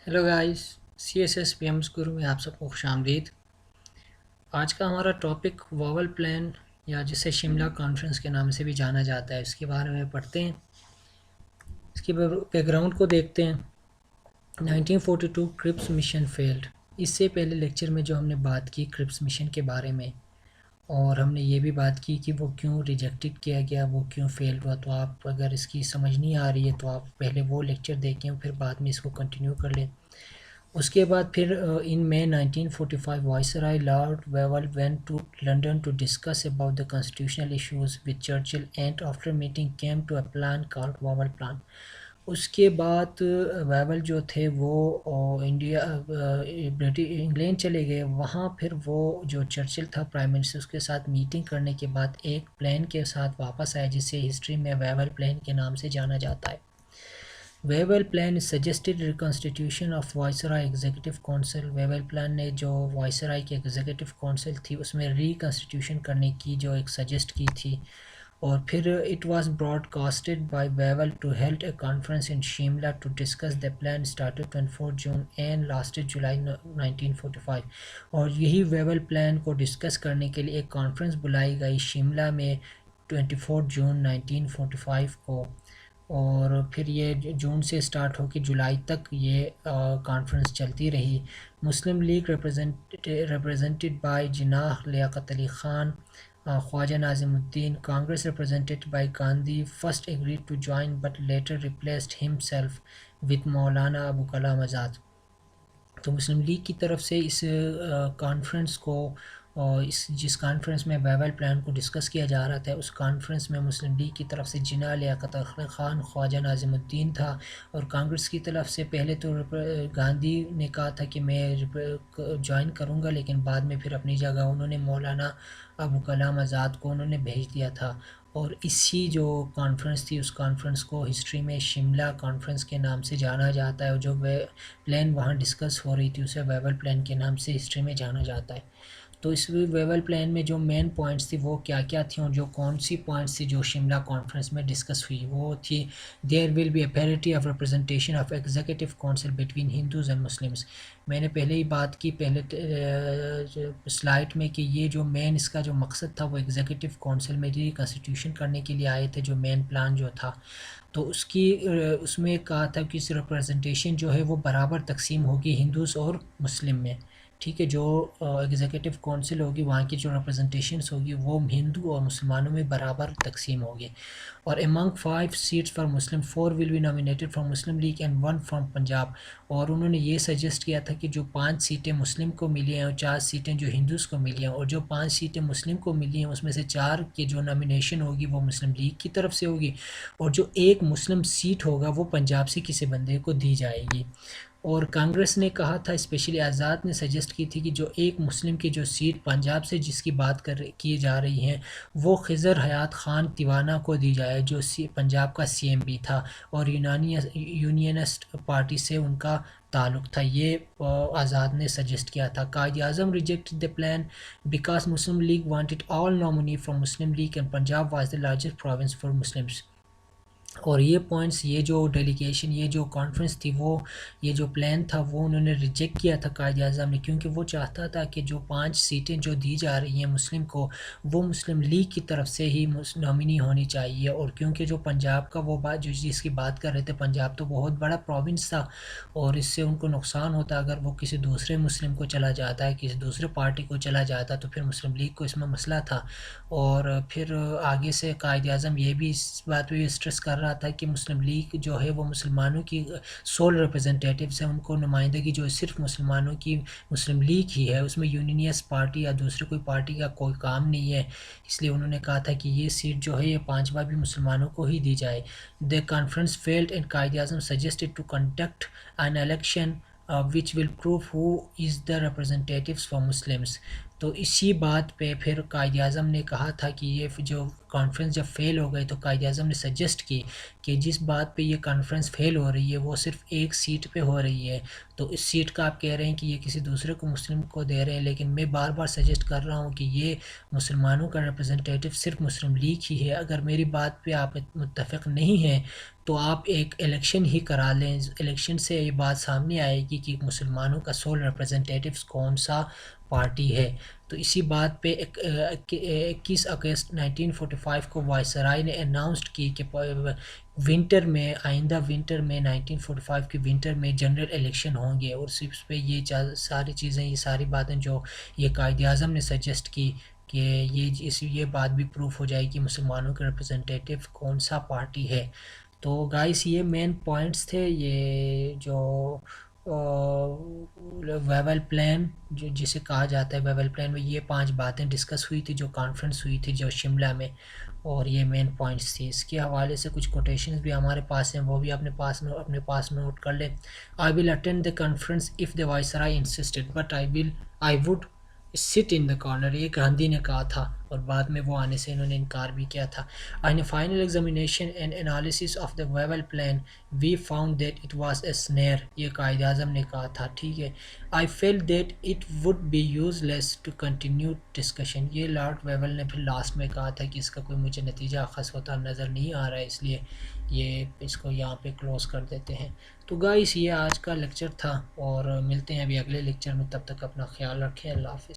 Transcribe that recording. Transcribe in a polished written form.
Hello guys C S S P M guru میں آپ سب کو خوش آمدید. آج کا ہمارا ٹاپک واول پلان یا جسے شملہ کانفرنس کے نام سے بھی جانا جاتا ہے اس کے بارے میں پڑھتے ہیں. اس کے بیک گراؤنڈ کو دیکھتے ہیں. 1942 کرپس مشن فیلڈ. اس سے پہلے لیکچر میں جو ہم نے بات کی کرپس مشن کے بارے میں، اور ہم نے یہ بھی بات کی کہ وہ کیوں ریجیکٹڈ کیا گیا، وہ کیوں فیلڈ ہوا. تو آپ اگر اس کی سمجھ نہیں آ رہی ہے تو آپ پہلے وہ لیکچر دیکھیں پھر بعد میں اس کو کنٹینیو کر لیں. اس کے بعد پھر in May 1945 viceroy lord Wavell went to London to discuss about the constitutional issues with Churchill and after meeting came to a plan called Wavell plan. اس کے بعد ویول جو تھے وہ انگلینڈ چلے گئے. وہاں پھر وہ جو چرچل تھا پرائم منسٹر، اس کے ساتھ میٹنگ کرنے کے بعد ایک پلان کے ساتھ واپس آئے جسے ہسٹری میں ویول پلان کے نام سے جانا جاتا ہے. Wavell plan suggested reconstitution of viceroy executive council. Wavell plan نے جو وائسرائے کی ایگزیکٹو کونسل تھی اس میں ری کنسٹیٹیوشن کرنے کی جو ایک سجیسٹ کی تھی. اور پھر it was broadcast by Wavell to held a conference in Shimla to discuss the plan started 24 June and lasted July 1945. اور یہی ویول پلان کو ڈسکس کرنے کے لیے ایک کانفرنس بلائی گئی شملہ میں 24 جون 1945 کو. اور پھر یہ جون سے سٹارٹ ہو کے جولائی تک یہ کانفرنس چلتی رہی. مسلم league represented by Jinnah Liaquat Ali Khan, Khwaja Nazim Uddin. Congress represented by Gandhi first agreed to join but later replaced himself with مولانا ابو کلام آزاد. تو مسلم لیگ کی طرف سے اس کانفرنس کو جس کانفرنس میں ویول پلان کو ڈسکس کیا جا رہا تھا اس کانفرنس میں مسلم لیگ کی طرف سے جناح لیاقت علی خان، خواجہ ناظم الدین تھا. اور کانگریس کی طرف سے پہلے تو گاندھی نے کہا تھا کہ میں جوائن کروں گا، لیکن بعد میں پھر اپنی جگہ انہوں نے مولانا ابو کلام آزاد کو انہوں نے بھیج دیا تھا. اور اسی جو کانفرنس تھی اس کانفرنس کو ہسٹری میں شملہ کانفرنس کے نام سے جانا جاتا ہے، اور جو پلان وہاں ڈسکس ہو رہی تھی اسے ویول پلان کے نام سے ہسٹری میں جانا جاتا ہے. تو اس ویول پلان میں جو مین پوائنٹس تھی وہ کیا کیا تھیں، اور جو کون سی پوائنٹس تھی جو شملہ کانفرنس میں ڈسکس ہوئی وہ تھی: there will be a parity of representation of executive council between Hindus and Muslims. میں نے پہلے ہی بات کی پہلے سلائڈ میں کہ یہ جو مین اس کا جو مقصد تھا وہ ایگزیکٹو کونسل میں ری کنسٹیٹیوشن کرنے کے لیے آئے تھے. جو مین پلان جو تھا تو اس میں کہا تھا کہ اس ریپرزنٹیشن جو ہے وہ برابر تقسیم ہوگی ہندوز اور مسلم میں. ٹھیک ہے، جو ایگزیکٹو کونسل ہوگی وہاں کی جو ریپرزنٹیشنس ہوگی وہ ہندو اور مسلمانوں میں برابر تقسیم ہوگی. اور among 5 seats for Muslim 4 will be nominated from Muslim League and 1 from Punjab. اور انہوں نے یہ سجیسٹ کیا تھا کہ جو 5 سیٹیں مسلم کو ملی ہیں اور 4 سیٹیں جو ہندوز کو ملی ہیں، اور جو 5 سیٹیں مسلم کو ملی ہیں اس میں سے 4 کی جو نامینیشن ہوگی وہ مسلم لیگ کی طرف سے ہوگی، اور جو ایک مسلم سیٹ ہوگا وہ پنجاب سے کسی بندے کو دی جائے گی. اور کانگریس نے کہا تھا، اسپیشلی آزاد نے سجیسٹ کی تھی کہ جو ایک مسلم کی جو سیٹ پنجاب سے جس کی بات کی جا رہی ہے وہ خضر حیات خان تیوانہ کو دی جائے جو پنجاب کا سی ایم بھی تھا اور یونینسٹ پارٹی سے ان کا تعلق تھا. یہ آزاد نے سجیسٹ کیا تھا. Quaid Azam reject the plan because Muslim League wanted all nominee from Muslim League and Punjab was the largest province for Muslims. اور یہ پوائنٹس، یہ جو ڈیلیگیشن، یہ جو کانفرنس تھی، وہ یہ جو پلان تھا وہ انہوں نے ریجیکٹ کیا تھا قائد اعظم نے، کیونکہ وہ چاہتا تھا کہ جو 5 سیٹیں جو دی جا رہی ہیں مسلم کو وہ مسلم لیگ کی طرف سے ہی نامنی ہونی چاہیے. اور کیونکہ جو پنجاب کا وہ بات جو جس کی بات کر رہے تھے، پنجاب تو بہت بڑا پروونس تھا اور اس سے ان کو نقصان ہوتا اگر وہ کسی دوسرے مسلم کو چلا جاتا ہے، کسی دوسرے پارٹی کو چلا جاتا تو پھر مسلم لیگ کو اس میں مسئلہ تھا. اور پھر آگے سے قائد اعظم یہ بھی اس بات پہ اسٹریس کر رہا تھا کہ مسلم لیگ جو ہے وہ مسلمانوں کی سول ریپرزنٹیٹیوز ہیں، ان کو نمائندگی جو صرف مسلمانوں کی مسلم لیگ ہی ہے، اس میں یونینس پارٹی یا دوسری کوئی پارٹی کا کوئی کام نہیں ہے. اس لیے انہوں نے کہا تھا کہ یہ سیٹ جو ہے یہ 5واں بھی مسلمانوں کو ہی دی جائے. The conference failed and Quaid Azam suggested to conduct an election which will prove who is the representatives for Muslims. تو اسی بات پہ پھر قائد اعظم نے کہا تھا کہ یہ جو کانفرنس جب فیل ہو گئی تو قائد اعظم نے سجیسٹ کی کہ جس بات پہ یہ کانفرنس فیل ہو رہی ہے وہ صرف ایک سیٹ پہ ہو رہی ہے، تو اس سیٹ کا آپ کہہ رہے ہیں کہ یہ کسی دوسرے کو مسلم کو دے رہے ہیں، لیکن میں بار بار سجیسٹ کر رہا ہوں کہ یہ مسلمانوں کا ریپرزنٹیٹیو صرف مسلم لیگ ہی ہے، اگر میری بات پہ آپ متفق نہیں ہیں تو آپ ایک الیکشن ہی کرا لیں، الیکشن سے یہ بات سامنے آئے گی کہ مسلمانوں کا سول ریپرزنٹیٹیوز کون سا پارٹی ہے۔ تو اسی بات پہ 21 اگست 1945 کو وائسرائے نے اناؤنسڈ کی کہ ونٹر میں، آئندہ ونٹر میں 1945 کی ونٹر میں جنرل الیکشن ہوں گے، اور اس پہ یہ ساری چیزیں، یہ ساری باتیں جو یہ قائد اعظم نے سجیسٹ کی کہ یہ بات بھی پروف ہو جائے کہ مسلمانوں کے ریپرزنٹیٹیو کون سا پارٹی ہے۔ تو گائس یہ مین پوائنٹس تھے، یہ جو ویول پلان جو جسے کہا جاتا ہے، ویول پلان میں یہ 5 باتیں ڈسکس ہوئی تھی جو کانفرنس ہوئی تھی جو شملہ میں، اور یہ مین پوائنٹس تھی۔ اس کے حوالے سے کچھ کوٹیشنز بھی ہمارے پاس ہیں، وہ بھی اپنے پاس نوٹ کر لیں۔ I will attend the conference if the viceroy insisted, but I would sit in the corner، یہ گاندھی نے کہا تھا، اور بعد میں وہ آنے سے انہوں نے انکار بھی کیا تھا۔ In a final examination and analysis of the Wavell plan, we found that it was a snare، یہ قائد اعظم نے کہا تھا، ٹھیک ہے۔ I felt that it would be useless to continue discussion، یہ لارڈ ویول نے پھر لاسٹ میں کہا تھا کہ اس کا کوئی مجھے نتیجہ اخذ ہوتا نظر نہیں آ رہا ہے، اس لیے یہ اس کو یہاں پہ کلوز کر دیتے ہیں۔ تو گائس یہ آج کا لیکچر تھا، اور ملتے ہیں ابھی اگلے لیکچر میں، تب تک اپنا خیال رکھیں، اللہ حافظ۔